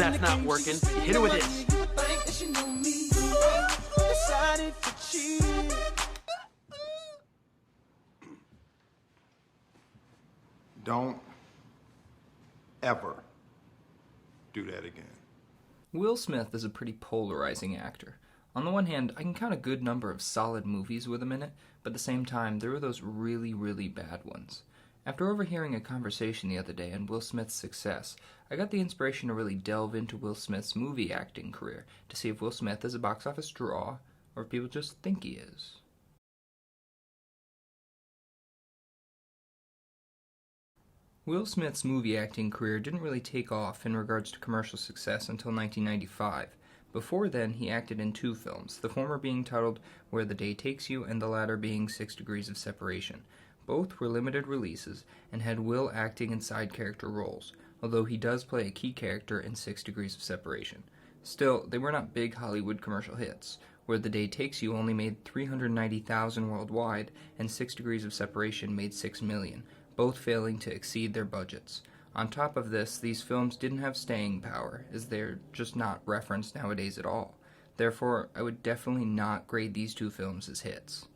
that's not working. Hit it with this. Don't ever do that again. Will Smith is a pretty polarizing actor. On the one hand, I can count a good number of solid movies with him in it, but at the same time, there were those really, really bad ones. After overhearing a conversation the other day on Will Smith's success, I got the inspiration to really delve into Will Smith's movie acting career to see if Will Smith is a box office draw, or if people just think he is. Will Smith's movie acting career didn't really take off in regards to commercial success until 1995. Before then, he acted in two films, the former being titled Where the Day Takes You and the latter being 6 Degrees of Separation. Both were limited releases and had Will acting in side character roles, although he does play a key character in 6 Degrees of Separation. Still, they were not big Hollywood commercial hits. Where the Day Takes You only made $390,000 worldwide, and 6 Degrees of Separation made $6 million, both failing to exceed their budgets. On top of this, these films didn't have staying power, as they're just not referenced nowadays at all. Therefore, I would definitely not grade these two films as hits.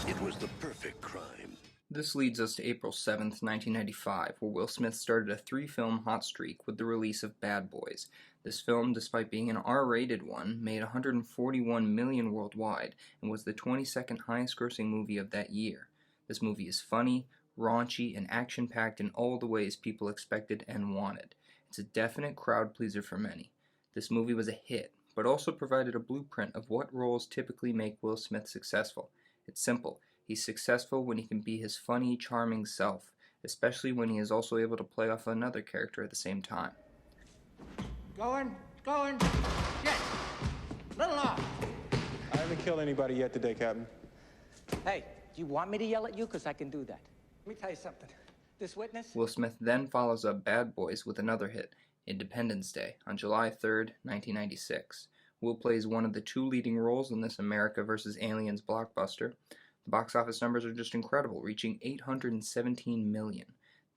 It was the perfect crime. This leads us to April 7th, 1995, where Will Smith started a 3-film hot streak with the release of Bad Boys. This film, despite being an R-rated one, made $141 million worldwide and was the 22nd highest-grossing movie of that year. This movie is funny, raunchy, and action-packed in all the ways people expected and wanted. It's a definite crowd-pleaser for many. This movie was a hit, but also provided a blueprint of what roles typically make Will Smith successful. It's simple. He's successful when he can be his funny, charming self, especially when he is also able to play off another character at the same time. Going, yes, little off. I haven't killed anybody yet today, Captain. Hey, do you want me to yell at you? Because I can do that. Let me tell you something. This witness... Will Smith then follows up Bad Boys with another hit, Independence Day, on July 3rd, 1996. Will plays one of the two leading roles in this America vs. Aliens blockbuster. The box office numbers are just incredible, reaching $817 million.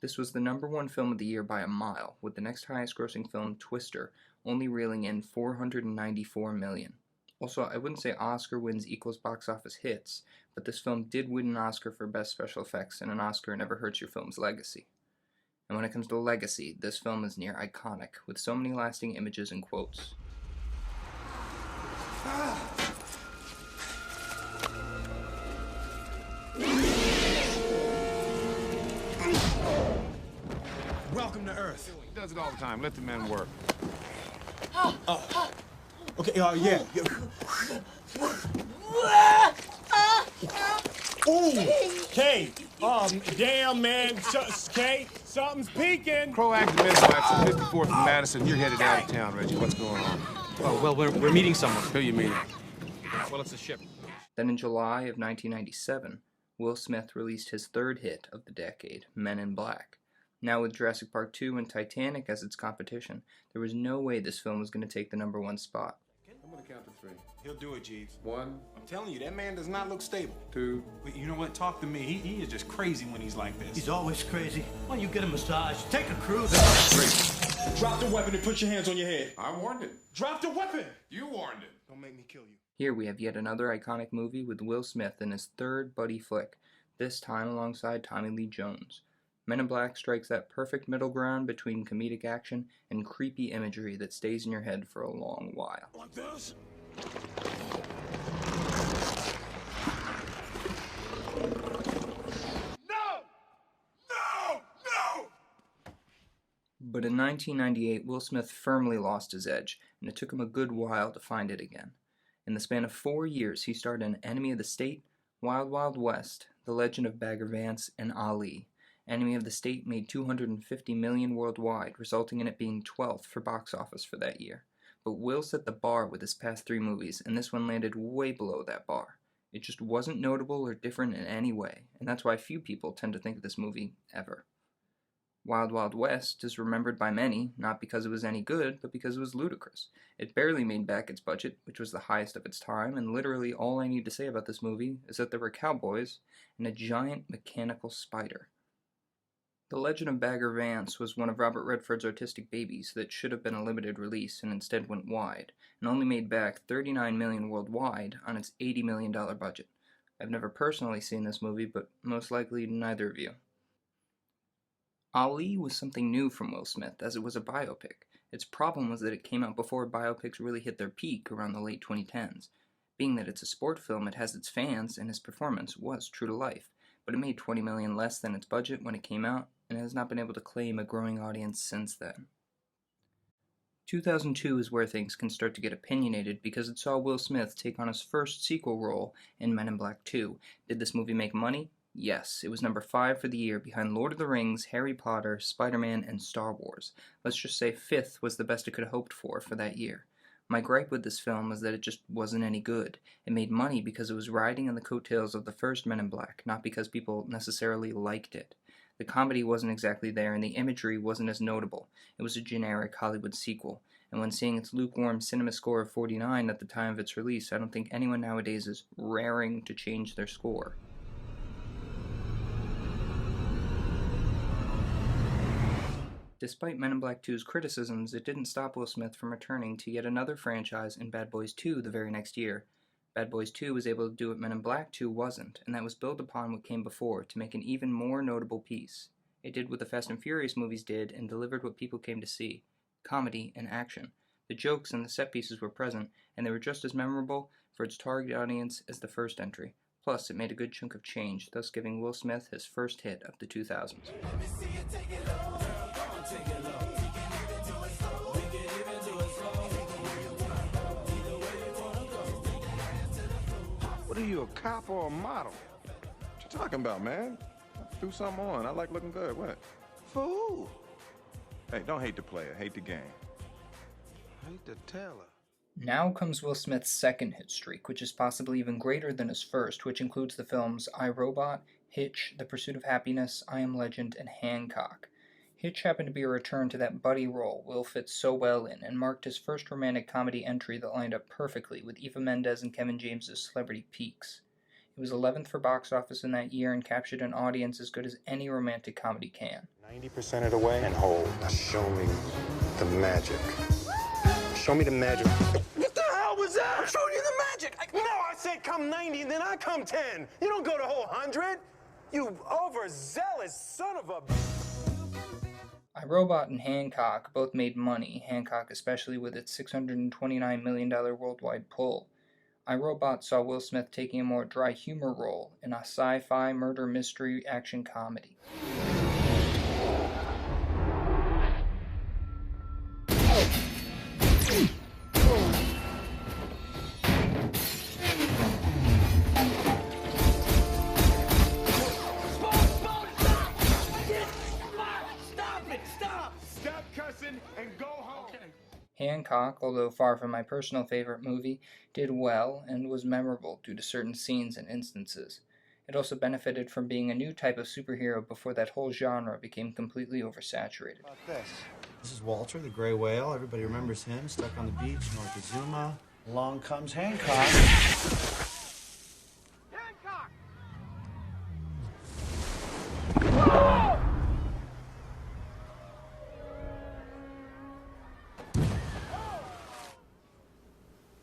This was the #1 film of the year by a mile, with the next highest grossing film, Twister, only reeling in $494 million. Also, I wouldn't say Oscar wins equals box office hits, but this film did win an Oscar for Best Special Effects, and an Oscar never hurts your film's legacy. And when it comes to legacy, this film is near iconic, with so many lasting images and quotes. Welcome to Earth. He does it all the time. Let the men work. Okay, yeah. Ooh, Kay. Damn, man. Kay, something's peeking. Proactive midwife from 54th and Madison. You're headed out of town, Reggie. What's going on? Oh, well, we're meeting someone. Who you meeting? Well, it's a ship. Then in July of 1997, Will Smith released his third hit of the decade, Men in Black. Now with Jurassic Park 2 and Titanic as its competition, there was no way this film was going to take the #1 spot. I'm gonna count to 3. He'll do it, Jeeves. 1, I'm telling you, that man does not look stable. 2. But you know what? Talk to me. He is just crazy when he's like this. He's always crazy. Why don't you get a massage? Take a cruise. 3. Drop the weapon and put your hands on your head. I warned it. Drop the weapon! You warned it. Don't make me kill you. Here we have yet another iconic movie with Will Smith in his third buddy flick, this time alongside Tommy Lee Jones. Men in Black strikes that perfect middle ground between comedic action and creepy imagery that stays in your head for a long while. Like this? But in 1998, Will Smith firmly lost his edge, and it took him a good while to find it again. In the span of 4 years, he starred in Enemy of the State, Wild Wild West, The Legend of Bagger Vance, and Ali. Enemy of the State made $250 million worldwide, resulting in it being 12th for box office for that year. But Will set the bar with his past 3 movies, and this one landed way below that bar. It just wasn't notable or different in any way, and that's why few people tend to think of this movie ever. Wild Wild West is remembered by many, not because it was any good, but because it was ludicrous. It barely made back its budget, which was the highest of its time, and literally all I need to say about this movie is that there were cowboys and a giant mechanical spider. The Legend of Bagger Vance was one of Robert Redford's artistic babies that should have been a limited release and instead went wide, and only made back $39 million worldwide on its $80 million budget. I've never personally seen this movie, but most likely neither of you. Ali was something new from Will Smith, as it was a biopic. Its problem was that it came out before biopics really hit their peak around the late 2010s. Being that it's a sport film, it has its fans, and his performance was true to life, but it made $20 million less than its budget when it came out, and has not been able to claim a growing audience since then. 2002 is where things can start to get opinionated because it saw Will Smith take on his first sequel role in Men in Black 2. Did this movie make money? Yes, it was number 5 for the year behind Lord of the Rings, Harry Potter, Spider-Man, and Star Wars. Let's just say 5th was the best it could have hoped for that year. My gripe with this film was that it just wasn't any good. It made money because it was riding on the coattails of the first Men in Black, not because people necessarily liked it. The comedy wasn't exactly there, and the imagery wasn't as notable. It was a generic Hollywood sequel, and when seeing its lukewarm cinema score of 49 at the time of its release, I don't think anyone nowadays is raring to change their score. Despite Men in Black 2's criticisms, it didn't stop Will Smith from returning to yet another franchise in Bad Boys 2 the very next year. Bad Boys 2 was able to do what Men in Black 2 wasn't, and that was build upon what came before to make an even more notable piece. It did what the Fast and Furious movies did and delivered what people came to see: comedy and action. The jokes and the set pieces were present, and they were just as memorable for its target audience as the first entry. Plus, it made a good chunk of change, thus giving Will Smith his first hit of the 2000s. What are you, a cop or a model? What you talking about, man? I threw something on. I like looking good. What? Fool. Hey, don't hate the player. Hate the game. Hate the teller. Now comes Will Smith's second hit streak, which is possibly even greater than his first, which includes the films I, Robot, Hitch, The Pursuit of Happiness, I Am Legend, and Hancock. Hitch happened to be a return to that buddy role Will fits so well in, and marked his first romantic comedy entry that lined up perfectly with Eva Mendes and Kevin James's celebrity peaks. It was 11th for box office in that year and captured an audience as good as any romantic comedy can. 90% of the way and hold. Now show me the magic. Show me the magic. What the hell was that? I'm showing you the magic. No, I said come 90 and then I come 10. You don't go the whole 100. You overzealous son of a... I, Robot and Hancock both made money, Hancock especially with its $629 million worldwide pull. I, Robot saw Will Smith taking a more dry humor role in a sci-fi murder mystery action comedy. Hancock, although far from my personal favorite movie, did well and was memorable due to certain scenes and instances. It also benefited from being a new type of superhero before that whole genre became completely oversaturated. This is Walter, the gray whale. Everybody remembers him, stuck on the beach, north of Zuma. Along comes Hancock. Hancock!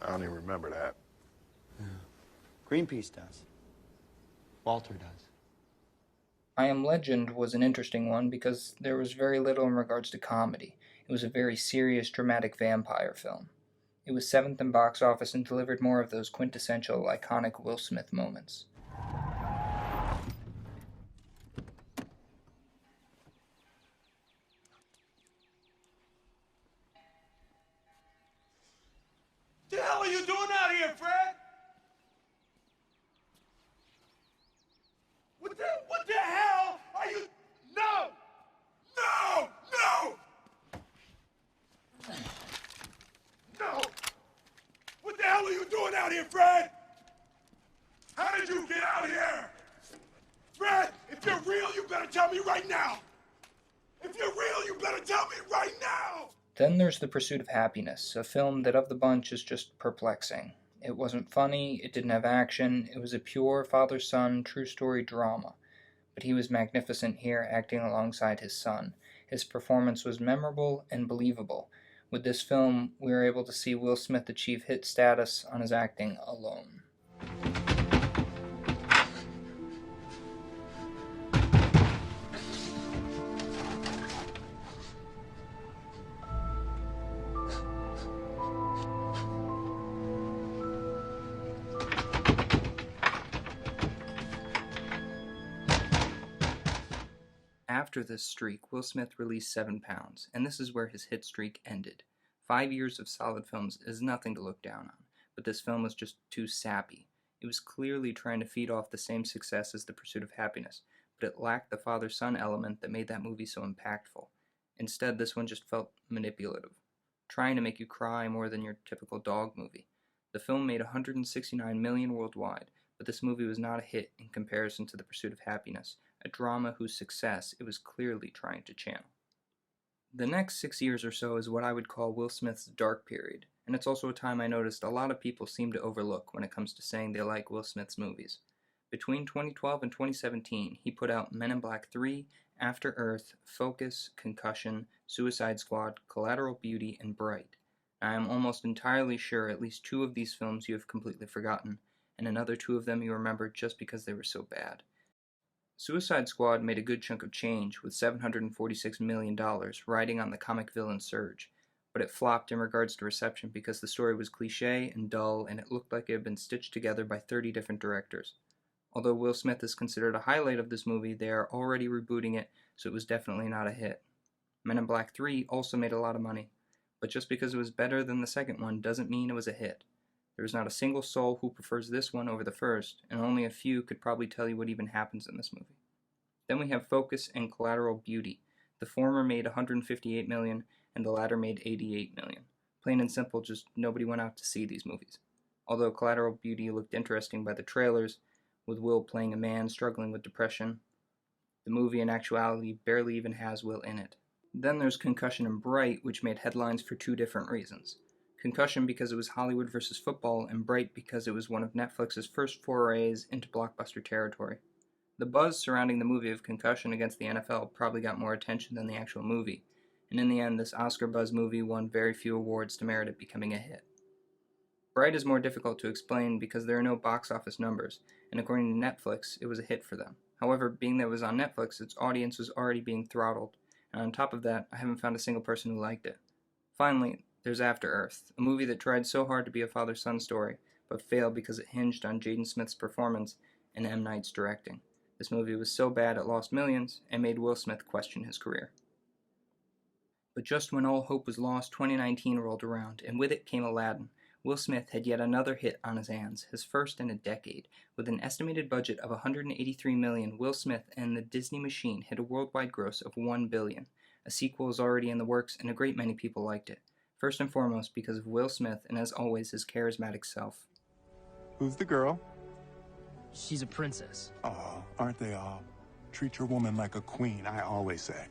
I don't even remember that. Yeah. Greenpeace does. Walter does. I Am Legend was an interesting one because there was very little in regards to comedy. It was a very serious, dramatic vampire film. It was 7th in box office and delivered more of those quintessential, iconic Will Smith moments. What the hell are you doing out here, Fred? What the hell are you... No! No! No! No! What the hell are you doing out here, Fred? How did you get out here? Fred, if you're real, you better tell me right now. If tell me right now! Then there's The Pursuit of Happiness, a film that of the bunch is just perplexing. It wasn't funny, it didn't have action, it was a pure father-son true story drama. But he was magnificent here, acting alongside his son. His performance was memorable and believable. With this film, we were able to see Will Smith achieve hit status on his acting alone. After this streak, Will Smith released 7 Pounds, and this is where his hit streak ended. 5 years of solid films is nothing to look down on, but this film was just too sappy. It was clearly trying to feed off the same success as The Pursuit of Happiness, but it lacked the father-son element that made that movie so impactful. Instead, this one just felt manipulative, trying to make you cry more than your typical dog movie. The film made $169 million worldwide, but this movie was not a hit in comparison to The Pursuit of Happiness, a drama whose success it was clearly trying to channel. The next 6 years or so is what I would call Will Smith's dark period, and it's also a time I noticed a lot of people seem to overlook when it comes to saying they like Will Smith's movies. Between 2012 and 2017, he put out Men in Black 3, After Earth, Focus, Concussion, Suicide Squad, Collateral Beauty, and Bright. I am almost entirely sure at least 2 of these films you have completely forgotten, and another 2 of them you remember just because they were so bad. Suicide Squad made a good chunk of change, with $746 million, riding on the comic villain surge, but it flopped in regards to reception because the story was cliché and dull, and it looked like it had been stitched together by 30 different directors. Although Will Smith is considered a highlight of this movie, they are already rebooting it, so it was definitely not a hit. Men in Black 3 also made a lot of money, but just because it was better than the second one doesn't mean it was a hit. There is not a single soul who prefers this one over the first, and only a few could probably tell you what even happens in this movie. Then we have Focus and Collateral Beauty. The former made $158 million, and the latter made $88 million. Plain and simple, just nobody went out to see these movies. Although Collateral Beauty looked interesting by the trailers, with Will playing a man struggling with depression, the movie in actuality barely even has Will in it. Then there's Concussion and Bright, which made headlines for 2 different reasons. Concussion because it was Hollywood versus football, and Bright because it was one of Netflix's first forays into blockbuster territory. The buzz surrounding the movie of Concussion against the NFL probably got more attention than the actual movie, and in the end this Oscar buzz movie won very few awards to merit it becoming a hit. Bright is more difficult to explain because there are no box office numbers, and according to Netflix, it was a hit for them. However, being that it was on Netflix, its audience was already being throttled, and on top of that, I haven't found a single person who liked it. Finally, there's After Earth, a movie that tried so hard to be a father-son story, but failed because it hinged on Jaden Smith's performance and M. Night's directing. This movie was so bad it lost millions, and made Will Smith question his career. But just when all hope was lost, 2019 rolled around, and with it came Aladdin. Will Smith had yet another hit on his hands, his first in a decade. With an estimated budget of $183 million, Will Smith and the Disney Machine hit a worldwide gross of $1 billion. A sequel is already in the works, and a great many people liked it. First and foremost because of Will Smith and, as always, his charismatic self. Who's the girl? She's a princess. Oh, aren't they all? Treat your woman like a queen, I always say.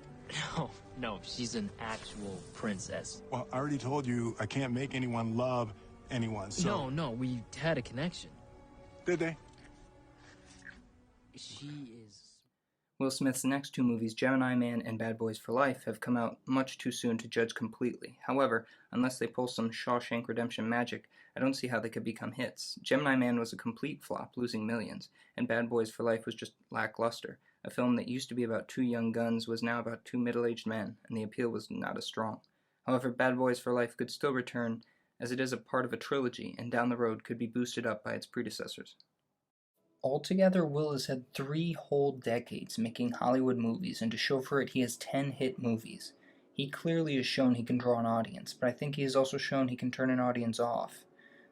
No, she's an actual princess. Well, I already told you I can't make anyone love anyone, so... No, we had a connection. Did they? She is... Will Smith's next 2 movies, Gemini Man and Bad Boys for Life, have come out much too soon to judge completely. However, unless they pull some Shawshank Redemption magic, I don't see how they could become hits. Gemini Man was a complete flop, losing millions, and Bad Boys for Life was just lackluster. A film that used to be about 2 young guns was now about 2 middle-aged men, and the appeal was not as strong. However, Bad Boys for Life could still return, as it is a part of a trilogy, and down the road could be boosted up by its predecessors. Altogether, Will has had 3 whole decades making Hollywood movies, and to show for it, he has 10 hit movies. He clearly has shown he can draw an audience, but I think he has also shown he can turn an audience off.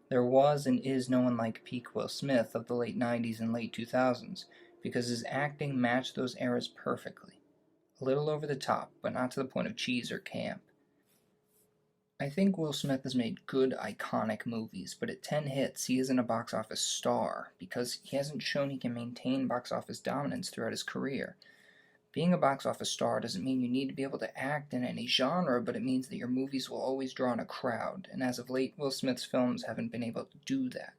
There was and is no one like peak Will Smith of the late 90s and late 2000s, because his acting matched those eras perfectly. A little over the top, but not to the point of cheese or camp. I think Will Smith has made good, iconic movies, but at 10 hits, he isn't a box office star, because he hasn't shown he can maintain box office dominance throughout his career. Being a box office star doesn't mean you need to be able to act in any genre, but it means that your movies will always draw in a crowd, and as of late, Will Smith's films haven't been able to do that.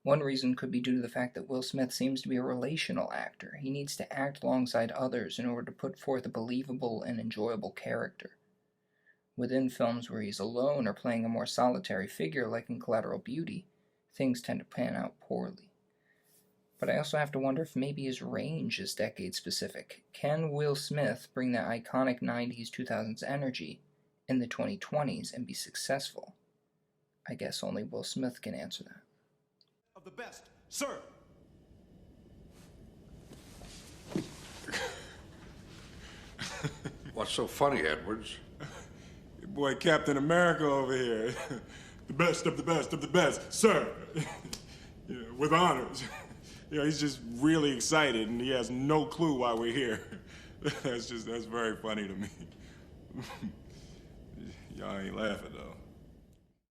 One reason could be due to the fact that Will Smith seems to be a relational actor. He needs to act alongside others in order to put forth a believable and enjoyable character. Within films where he's alone or playing a more solitary figure, like in Collateral Beauty, things tend to pan out poorly. But I also have to wonder if maybe his range is decade-specific. Can Will Smith bring that iconic 90s, 2000s energy in the 2020s and be successful? I guess only Will Smith can answer that. Of the best, sir. What's so funny, Edwards? Your boy Captain America over here. The best of the best of the best, sir. Yeah, with honors. He's just really excited and he has no clue why we're here. That's very funny to me. Y'all ain't laughing though.